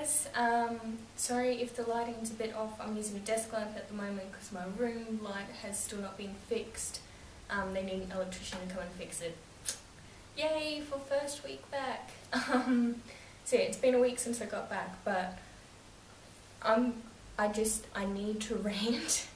guys, sorry if the lighting's a bit off. I'm using a desk lamp at the moment because my room light has still not been fixed. They need an electrician to come and fix it. Yay for first week back. So yeah, it's been a week since I got back, but I need to rant.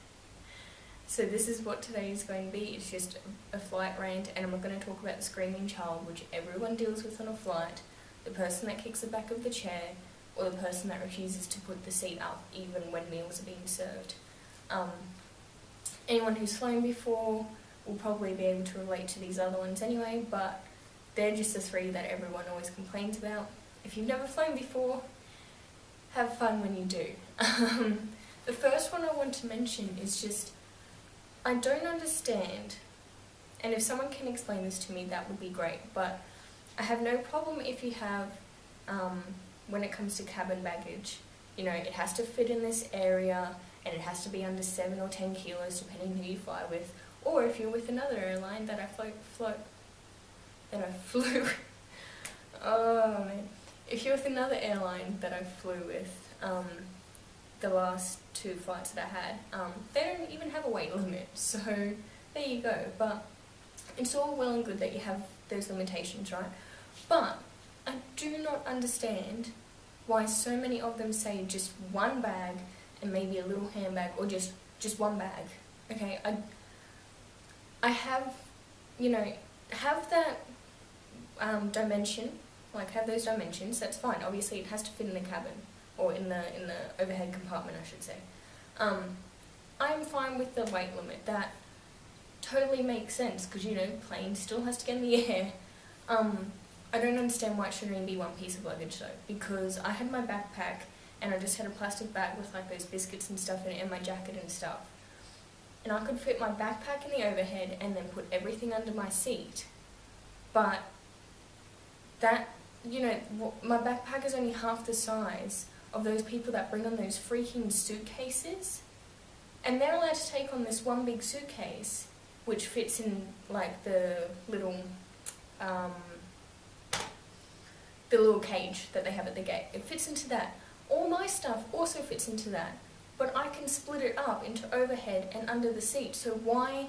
So this is what today is going to be. It's just a flight rant, and I'm going to talk about the screaming child, which everyone deals with on a flight, the person that kicks the back of the chair, or the person that refuses to put the seat up even when meals are being served. Anyone who's flown before will probably be able to relate to these other ones anyway, but they're just the three that everyone always complains about. If you've never flown before, have fun when you do. The first one I want to mention is just, I don't understand, and if someone can explain this to me, that would be great, but I have no problem if you have, when it comes to cabin baggage, you know, it has to fit in this area, and it has to be under 7 or 10 kilos, depending who you fly with, or if you're with another airline that I flew, oh man, if you're with another airline that I flew with, the last 2 flights that I had, they don't even have a weight limit, so there you go. But it's all well and good that you have those limitations, right? But I do not understand why so many of them say just one bag and maybe a little handbag, or just one bag. Okay, I have, you know, have that dimension, like have those dimensions, that's fine. Obviously it has to fit in the cabin, or in the overhead compartment, I should say. I'm fine with the weight limit. That totally makes sense, because, you know, plane still has to get in the air. I don't understand why it should only be one piece of luggage though, because I had my backpack and I just had a plastic bag with like those biscuits and stuff in it, and my jacket and stuff. And I could fit my backpack in the overhead and then put everything under my seat. But that, you know, my backpack is only half the size of those people that bring on those freaking suitcases, and they're allowed to take on this one big suitcase which fits in like the little cage that they have at the gate. It fits into that. All my stuff also fits into that, but I can split it up into overhead and under the seat. So why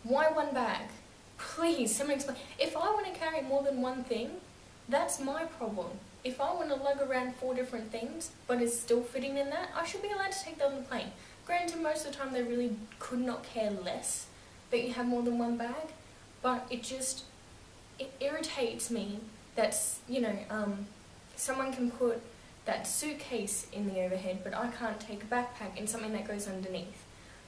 one bag? Please, someone explain. If I want to carry more than one thing, that's my problem. If I want to lug around 4 different things, but it's still fitting in that, I should be allowed to take that on the plane. Granted, most of the time they really could not care less that you have more than one bag, but it irritates me that, you know, someone can put that suitcase in the overhead, but I can't take a backpack and something that goes underneath.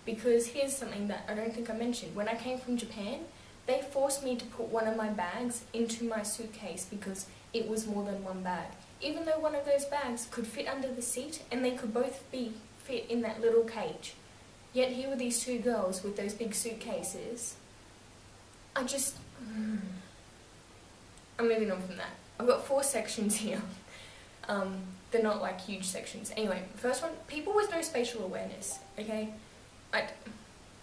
Because here's something that I don't think I mentioned. When I came from Japan, they forced me to put one of my bags into my suitcase because it was more than one bag. Even though one of those bags could fit under the seat and they could both fit in that little cage. Yet here were these 2 girls with those big suitcases. I'm moving on from that. I've got 4 sections here. They're not like huge sections. Anyway, first one, people with no spatial awareness, okay?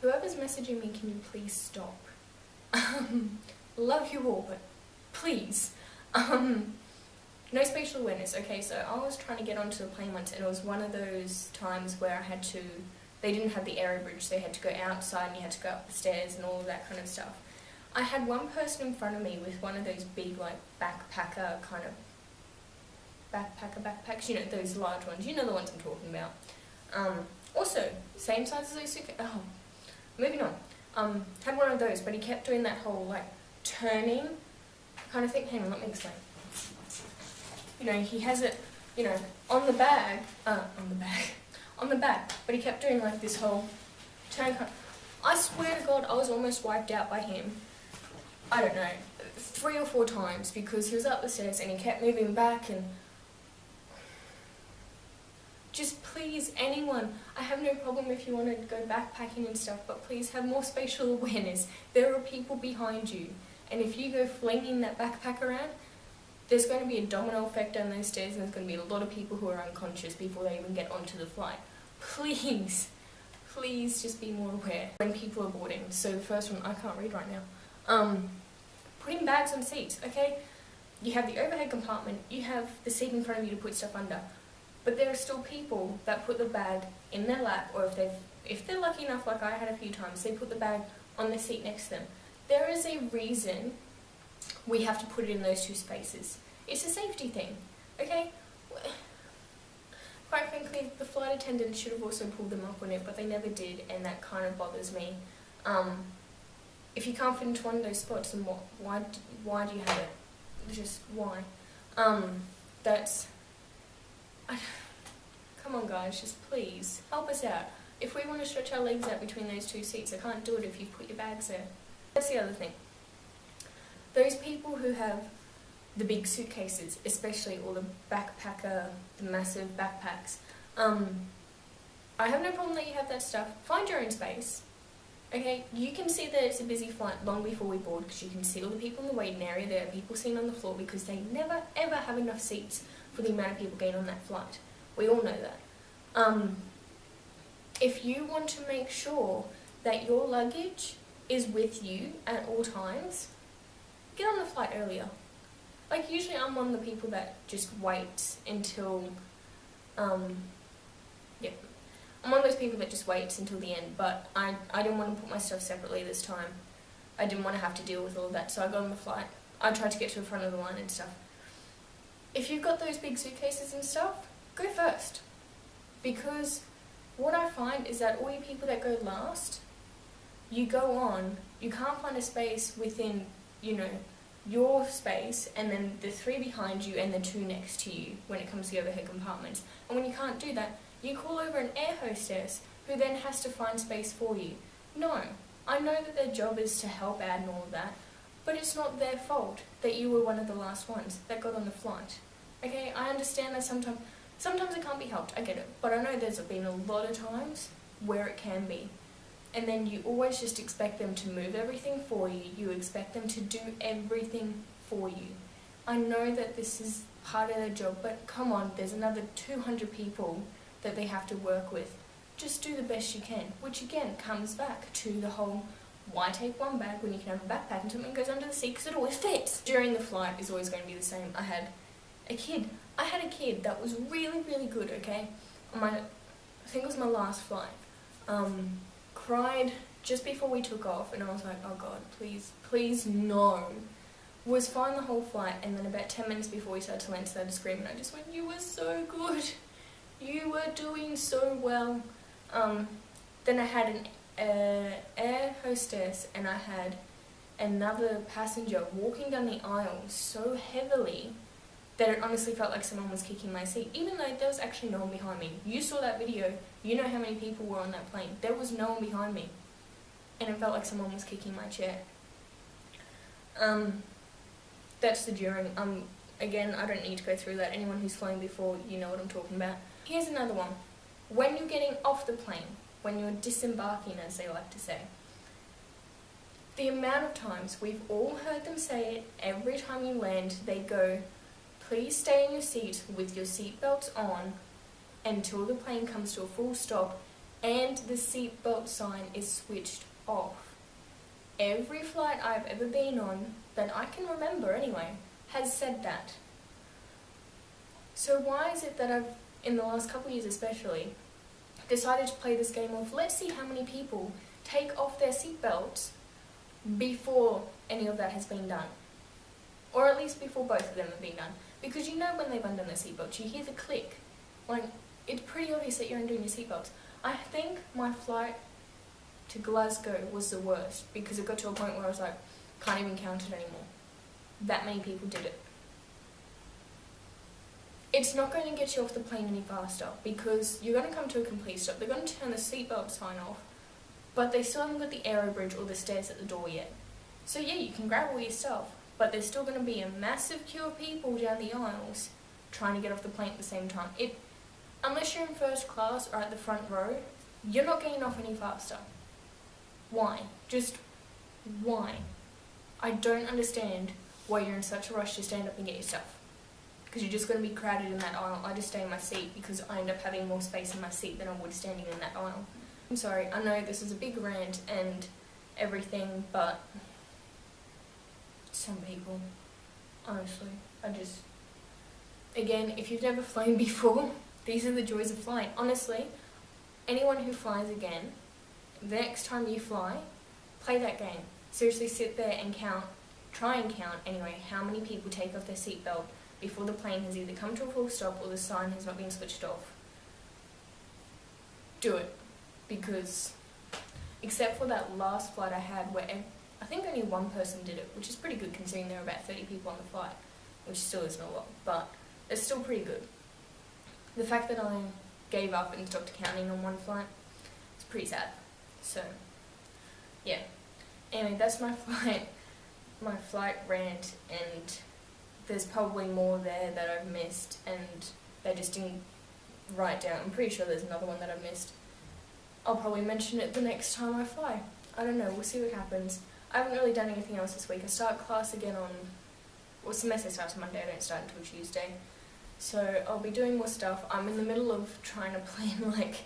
Whoever's messaging me, can you please stop? Love you all, but please. No spatial awareness. Okay, so I was trying to get onto the plane once, and it was one of those times where they didn't have the aero bridge, so you had to go outside and you had to go up the stairs and all of that kind of stuff. I had one person in front of me with one of those big, like, backpacker kind of backpacks, you know, those large ones, you know the ones I'm talking about. Also, same size as those suitcases. Oh, moving on. Had one of those, but he kept doing that whole, like, turning kind of thing. Hang on, let me explain. You know, he has it, you know, on the back, but he kept doing, like, this whole turn. I swear to God, I was almost wiped out by him. I don't know, 3 or 4 times, because he was up the stairs and he kept moving back. And just please, anyone, I have no problem if you want to go backpacking and stuff, but please have more spatial awareness. There are people behind you, and if you go flinging that backpack around, there's going to be a domino effect down those stairs, and there's going to be a lot of people who are unconscious before they even get onto the flight. Please just be more aware when people are boarding. So the first one, I can't read right now. Putting bags on seats, okay? you have the overhead compartment, you have the seat in front of you to put stuff under, but there are still people that put the bag in their lap, or if they're lucky enough, like I had a few times, they put the bag on the seat next to them. There is a reason we have to put it in those two spaces. It's a safety thing, okay? Quite frankly, the flight attendant should have also pulled them up on it, but they never did, and that kind of bothers me. If you can't fit into one of those spots, then why do you have it? Just why? Come on guys, just please, help us out. If we want to stretch our legs out between those two seats, I can't do it if you put your bags there. That's the other thing. Those people who have the big suitcases, especially all the backpacker, the massive backpacks, I have no problem that you have that stuff. Find your own space. Okay, you can see that it's a busy flight long before we board, because you can see all the people in the waiting area. There are people sitting on the floor because they never ever have enough seats for the amount of people getting on that flight. We all know that. If you want to make sure that your luggage is with you at all times, get on the flight earlier. Like, usually I'm one of the people that just waits until, I'm one of those people that just waits until the end, but I didn't want to put my stuff separately this time. I didn't want to have to deal with all of that, so I got on the flight. I tried to get to the front of the line and stuff. If you've got those big suitcases and stuff, go first. Because what I find is that all you people that go last, you go on, you can't find a space within, your space, and then the 3 behind you and the 2 next to you when it comes to the overhead compartments. And when you can't do that, you call over an air hostess who then has to find space for you. No, I know that their job is to help out and all of that, but it's not their fault that you were one of the last ones that got on the flight. Okay, I understand that sometimes it can't be helped, I get it, but I know there's been a lot of times where it can be. And then you always just expect them to move everything for you, you expect them to do everything for you. I know that this is part of their job, but come on, there's another 200 people that they have to work with. Just do the best you can, which again comes back to the whole, why take one bag when you can have a backpack and something goes under the seat because it always fits. During the flight is always going to be the same. I had a kid that was really, really good, okay? I think it was my last flight. Cried just before we took off, and I was like, oh God, please no. Was fine the whole flight, and then about 10 minutes before we started to land, started screaming. I just went, you were so good. You were doing so well. Then I had an air hostess and I had another passenger walking down the aisle so heavily that it honestly felt like someone was kicking my seat, even though there was actually no one behind me. You saw that video, you know how many people were on that plane. There was no one behind me, and it felt like someone was kicking my chair. That's the during. Again, I don't need to go through that. Anyone who's flown before, you know what I'm talking about. Here's another one. When you're getting off the plane, when you're disembarking, as they like to say, the amount of times we've all heard them say it, every time you land, they go, please stay in your seat with your seatbelts on until the plane comes to a full stop and the seatbelt sign is switched off. Every flight I've ever been on, that I can remember anyway, has said that. So why is it that I've, in the last couple of years especially, decided to play this game of let's see how many people take off their seatbelts before any of that has been done? Or at least before both of them have been done. Because you know when they've undone their seatbelts, you hear the click. Like, it's pretty obvious that you're undoing your seatbelts. I think my flight to Glasgow was the worst, because it got to a point where I was like, can't even count it anymore. That many people did it. It's not going to get you off the plane any faster, because you're going to come to a complete stop. They're going to turn the seatbelt sign off, but they still haven't got the aero bridge or the stairs at the door yet. So yeah, you can grab all your stuff, but there's still going to be a massive queue of people down the aisles trying to get off the plane at the same time. Unless you're in first class or at the front row, you're not getting off any faster. Why? Just why? I don't understand why you're in such a rush to stand up and get your stuff. Because you're just going to be crowded in that aisle. I just stay in my seat because I end up having more space in my seat than I would standing in that aisle. I'm sorry, I know this is a big rant and everything, but some people, honestly. Again, if you've never flown before, these are the joys of flying. Honestly, anyone who flies again, the next time you fly, play that game. Seriously, sit there and count, try and count anyway, how many people take off their seatbelt before the plane has either come to a full stop or the sign has not been switched off. Do it. Because, except for that last flight I had where I think only one person did it, which is pretty good considering there were about 30 people on the flight, which still isn't a lot, but it's still pretty good. The fact that I gave up and stopped counting on one flight is pretty sad. So, yeah. Anyway, that's my flight rant, and there's probably more there that I've missed and they just didn't write down. I'm pretty sure there's another one that I've missed. I'll probably mention it the next time I fly. I don't know, we'll see what happens. I haven't really done anything else this week. I start class again semester starts on Monday, I don't start until Tuesday. So I'll be doing more stuff. I'm in the middle of trying to plan like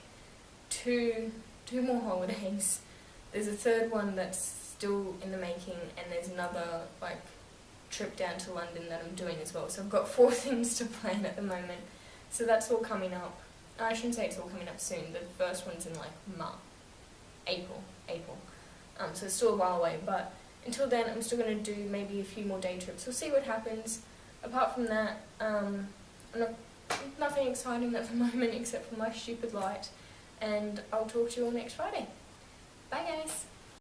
two more holidays. There's a third one that's still in the making, and there's another like trip down to London that I'm doing as well. So I've got 4 things to plan at the moment. So that's all coming up. I shouldn't say it's all coming up soon. The first one's in like April. So it's still a while away, but until then I'm still going to do maybe a few more day trips. We'll see what happens. Apart from that, nothing exciting at the moment except for my stupid light, and I'll talk to you all next Friday. Bye guys!